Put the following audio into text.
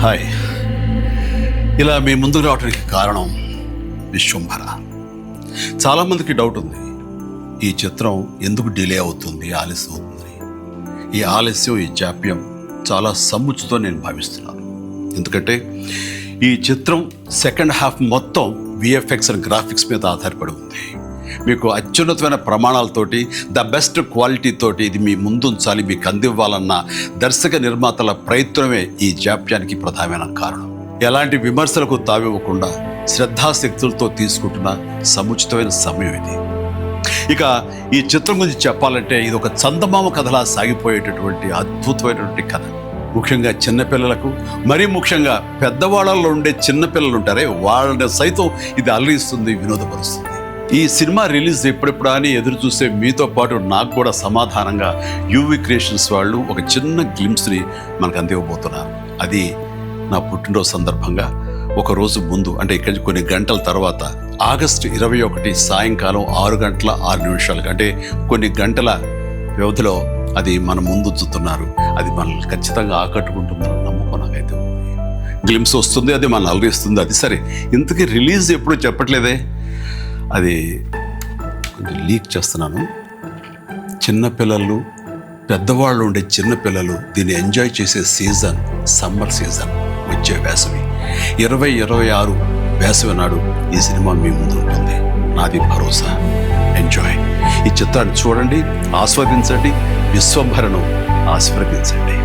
Hi, ఇలా మీ ముందుకు రావడానికి కారణం విశ్వంభర. చాలామందికి డౌట్ ఉంది, ఈ చిత్రం ఎందుకు డిలే అవుతుంది, ఆలస్యం అవుతుంది. ఈ ఆలస్యం, ఈ జాప్యం చాలా సముచితో నేను భావిస్తున్నాను. ఎందుకంటే ఈ చిత్రం సెకండ్ హాఫ్ మొత్తం విఎఫ్ఎక్స్ అండ్ గ్రాఫిక్స్ మీద ఆధారపడి ఉంది. మీకు అత్యున్నతమైన ప్రమాణాలతోటి, ద బెస్ట్ క్వాలిటీతోటి ఇది మీ ముందుంచాలి, మీకు అందివ్వాలన్న దర్శక నిర్మాతల ప్రయత్నమే ఈ జాప్యానికి ప్రధానమైన కారణం. ఎలాంటి విమర్శలకు తావివ్వకుండా శ్రద్ధాశక్తులతో తీసుకుంటున్న సముచితమైన సమయం ఇది. ఇక ఈ చిత్రం గురించి చెప్పాలంటే ఇది ఒక చందమామ కథలా సాగిపోయేటటువంటి అద్భుతమైనటువంటి కథ. ముఖ్యంగా చిన్నపిల్లలకు, మరీ ముఖ్యంగా పెద్దవాళ్ళలో ఉండే చిన్నపిల్లలు ఉంటారే, వాళ్ళని సైతం ఇది అలరిస్తుంది, వినోదపరుస్తుంది. ఈ సినిమా రిలీజ్ ఎప్పుడెప్పుడా అని ఎదురు చూసే మీతో పాటు నాకు కూడా సమాధానంగా యూవి క్రియేషన్స్ వాళ్ళు ఒక చిన్న గ్లిమ్స్ని మనకు అందివ్వబోతున్నారు. అది నా పుట్టినరోజు సందర్భంగా ఒక రోజు ముందు, అంటే ఇక్కడి కొన్ని గంటల తర్వాత, ఆగస్టు 21 సాయంకాలం 6:06 అంటే కొన్ని గంటల వ్యవధిలో అది మన ముందు ఉంచుతున్నారు. అది మనల్ని ఖచ్చితంగా ఆకట్టుకుంటుందని నమ్మకం నాకైతే ఉంది. గ్లిమ్స్ వస్తుంది, అది మనల్ని అలరిస్తుంది. అది సరే, ఇంతకీ రిలీజ్ ఎప్పుడు చెప్పట్లేదే, అది కొంచెం లీక్ చేస్తున్నాను. చిన్నపిల్లలు, పెద్దవాళ్ళు ఉండే చిన్నపిల్లలు దీన్ని ఎంజాయ్ చేసే సీజన్ సమ్మర్ సీజన్, వచ్చే వేసవి 2026 వేసవి నాడు ఈ సినిమా మీ ముందు ఉంటుంది. నాది భరోసా. ఎంజాయ్. ఈ చిత్రాన్ని చూడండి, ఆస్వాదించండి, విశ్వంభరను ఆస్వాదించండి.